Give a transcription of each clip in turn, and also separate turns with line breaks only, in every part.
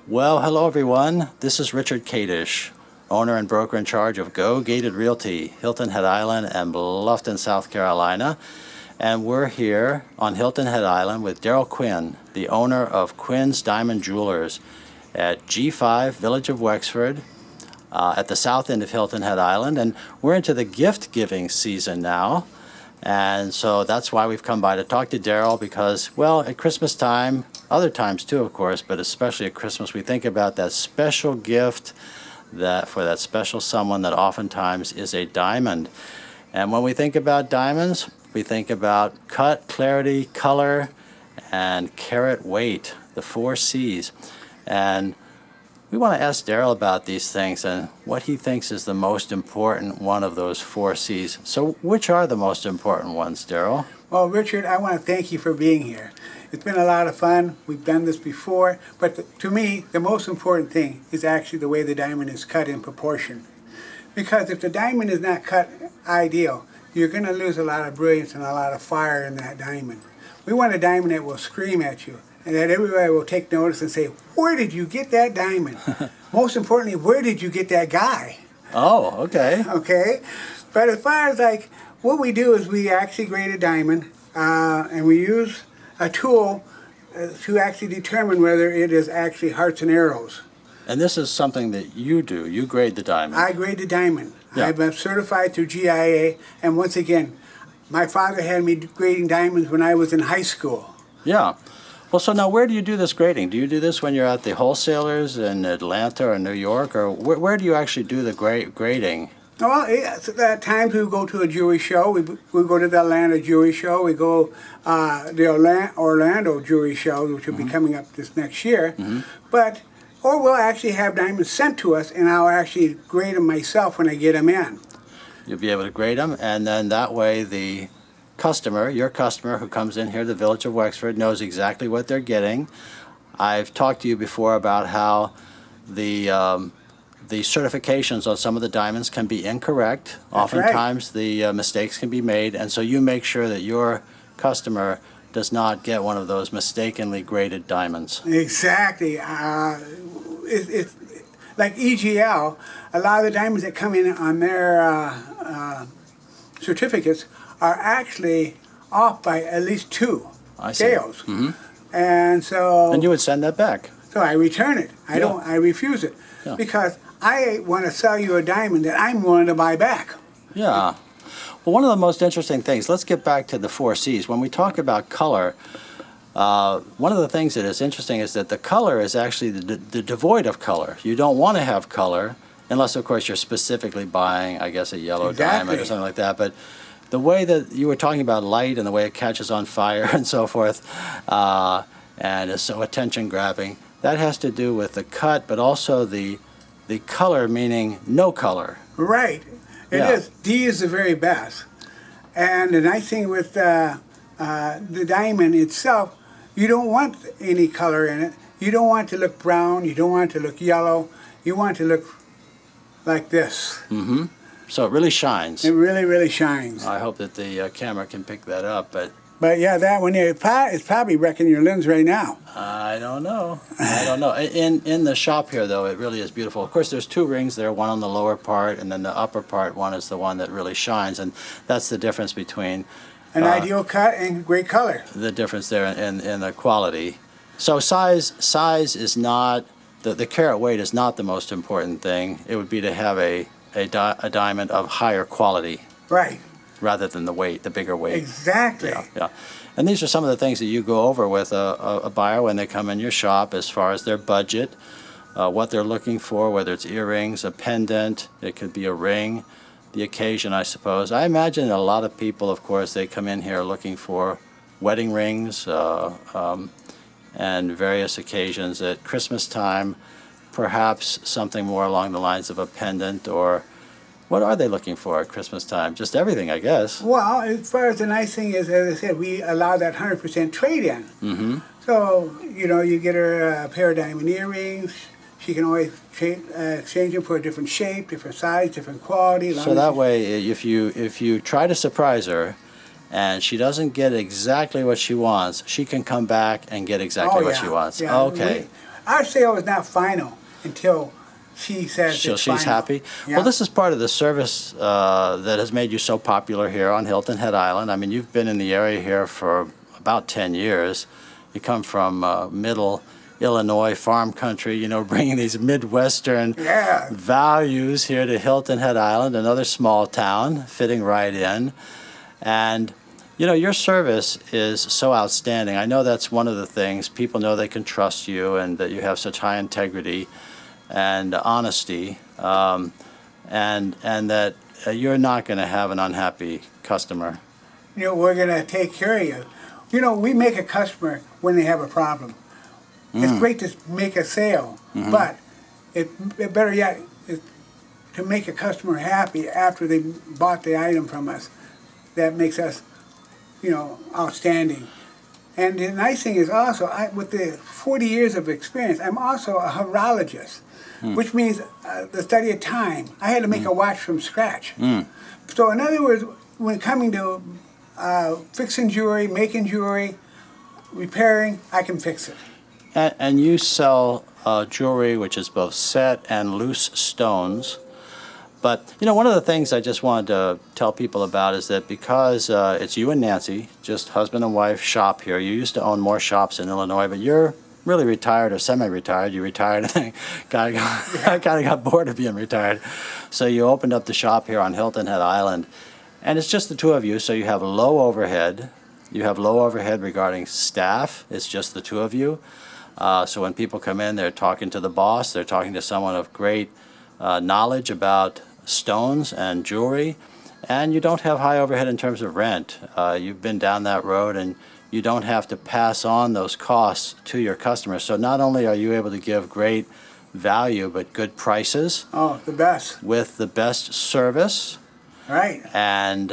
Well, hello everyone. This is Richard Kadish, owner and broker in charge of Go Gated Realty, Hilton Head Island and Bluffton, South Carolina. And we're here on Hilton Head Island with Daryl Quinn, the owner of Quinn's Diamond Jewelers at G5 Village of Wexford, at the south end of Hilton Head Island. And we're into the gift giving season now. And so that's why we've come by to talk to Daryl because, well, at Christmas time, other times too, of course, but especially at Christmas, we think about that special gift that for that special someone that oftentimes is a diamond. And when we think about diamonds, we think about cut, clarity, color, and carat weight, the 4 C's. And we want to ask Daryl about these things and what he thinks is the most important one of those 4 C's. So which are the most important ones, Daryl?
Well, Richard, I want to thank you for being here. It's been a lot of fun. We've done this before, but to me, the most important thing is actually the way the diamond is cut in proportion. Because if the diamond is not cut ideal, you're going to lose a lot of brilliance and a lot of fire in that diamond. We want a diamond that will scream at you and that everybody will take notice and say, where did you get that diamond? Most importantly, where did you get that guy?
Oh, okay.
Okay? But as far as like, what we do is we actually grade a diamond and we use a tool to actually determine whether it is actually hearts and arrows.
And this is something that you do. You grade the diamond.
I grade the diamond.
Yeah.
I've been certified through GIA, and once again, my father had me grading diamonds when I was in high school.
Yeah. Well, so now where do you do this grading? Do you do this when you're at the wholesalers in Atlanta or New York, or where do you actually do the grading?
Well, at times we go to a jewelry show. We go to the Atlanta Jewelry Show. We go the Orlando Jewelry Show, which will be coming up this next year. Or we'll actually have diamonds sent to us, and I'll actually grade them myself when I get them in.
You'll be able to grade them, and then that way the customer, your customer who comes in here to the Village of Wexford, knows exactly what they're getting. I've talked to you before about how the certifications on some of the diamonds can be incorrect.
That's
Oftentimes the mistakes can be made, and so you make sure that your customer does not get one of those mistakenly graded diamonds.
Exactly. It's like EGL, a lot of the diamonds that come in on their certificates are actually off by at least 2 scales. And so...
And you would send that back.
So I return it. I refuse it.
Yeah.
Because I want to sell you a diamond that I'm willing to buy back.
Yeah. Well, one of the most interesting things, let's get back to the 4 C's. When we talk about color, one of the things that is interesting is that the color is actually the devoid of color. You don't want to have color, unless, of course, you're specifically buying, I guess, a yellow diamond or something like that. But the way that you were talking about light and the way it catches on fire and so forth, and is so attention-grabbing, that has to do with the cut, but also the color, meaning no color.
Right. It is. D is the very best. And the nice thing with the diamond itself, you don't want any color in it. You don't want it to look brown. You don't want it to look yellow. You want it to look like this.
So it really shines.
It really, really shines.
I hope that the camera can pick that up,
But yeah, that one there, it's probably wrecking your lens right now.
I don't know. In the shop here, though, it really is beautiful. Of course, there's 2 rings there, one on the lower part, and then the upper part one is the one that really shines, and that's the difference between
An ideal cut and great color.
the difference there in the quality. So size is not the carat weight is not the most important thing. It would be to have a diamond of higher quality.
Right.
Rather than the weight, the bigger weight.
Exactly.
Yeah. And these are some of the things that you go over with a buyer when they come in your shop as far as their budget, what they're looking for, whether it's earrings, a pendant, it could be a ring, the occasion, I suppose. I imagine a lot of people, of course, they come in here looking for wedding rings and various occasions at Christmas time, perhaps something more along the lines of a pendant or what are they looking for at Christmas time? Just everything, I guess.
Well, as far as the nice thing is, as I said, we allow that 100% trade-in. So, you get her a pair of diamond earrings. She can always exchange them for a different shape, different size, different quality.
So that way, if you try to surprise her and she doesn't get exactly what she wants, she can come back and get exactly what she wants.
Yeah.
Okay.
our sale is not final until she says
So
it's
she's
final.
happy.
Yeah.
Well, this is part of the service that has made you so popular here on Hilton Head Island. I mean, you've been in the area here for about 10 years. You come from middle Illinois farm country, you know, bringing these Midwestern
Yeah.
values here to Hilton Head Island, another small town, fitting right in. And, you know, your service is so outstanding. I know that's one of the things. People know they can trust you and that you have such high integrity and honesty, and that you're not going to have an unhappy customer.
You know, we're going to take care of you. You know, we make a customer when they have a problem. It's great to make a sale, but it better yet is to make a customer happy after they bought the item from us. That makes us, you know, outstanding. And the nice thing is also, with the 40 years of experience, I'm also a horologist, which means the study of time. I had to make a watch from scratch. So in other words, when coming to fixing jewelry, making jewelry, repairing, I can fix it.
And you sell jewelry which is both set and loose stones. But, you know, one of the things I just wanted to tell people about is that because it's you and Nancy, just husband and wife shop here. You used to own more shops in Illinois, but you're really retired or semi-retired. You retired and kind of got bored of being retired. So you opened up the shop here on Hilton Head Island. And it's just the two of you, so you have low overhead. You have low overhead regarding staff. It's just the two of you. So when people come in, they're talking to the boss. They're talking to someone of great knowledge about stones and jewelry. And you don't have high overhead in terms of rent. You've been down that road, and you don't have to pass on those costs to your customers. So not only are you able to give great value, but good prices.
Oh, the best.
With the best service.
Right.
And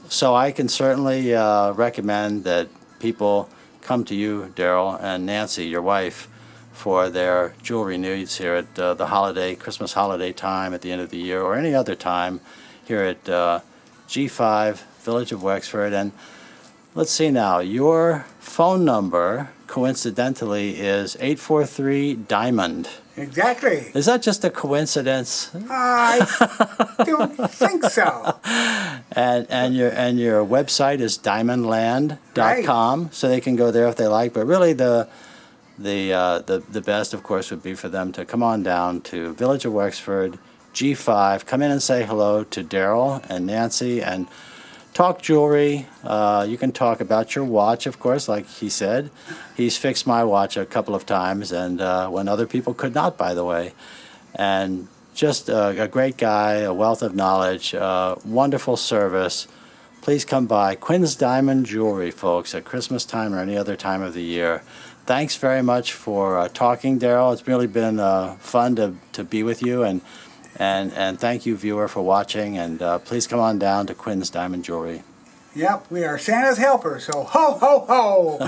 so I can certainly recommend that people come to you, Daryl, and Nancy, your wife, for their jewelry needs here at the holiday, Christmas holiday time at the end of the year, or any other time here at G5, Village of Wexford. And let's see now, your phone number, coincidentally, is 843-DIAMOND.
Exactly.
Is that just a coincidence?
I don't think so.
And your website is diamondland.com, so they can go there if they like. But really, the best, of course, would be for them to come on down to Village of Wexford, G5. Come in and say hello to Daryl and Nancy and talk jewelry. You can talk about your watch, of course, like he said. He's fixed my watch a couple of times, and when other people could not, by the way. And just a great guy, a wealth of knowledge, wonderful service. Please come by. Quinn's Diamond Jewelry, folks, at Christmas time or any other time of the year. Thanks very much for talking, Daryl. It's really been fun to be with you, and thank you, viewer, for watching. And please come on down to Quinn's Diamond Jewelry.
Yep, we are Santa's helpers, so ho, ho, ho!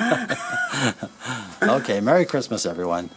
Okay, Merry Christmas, everyone.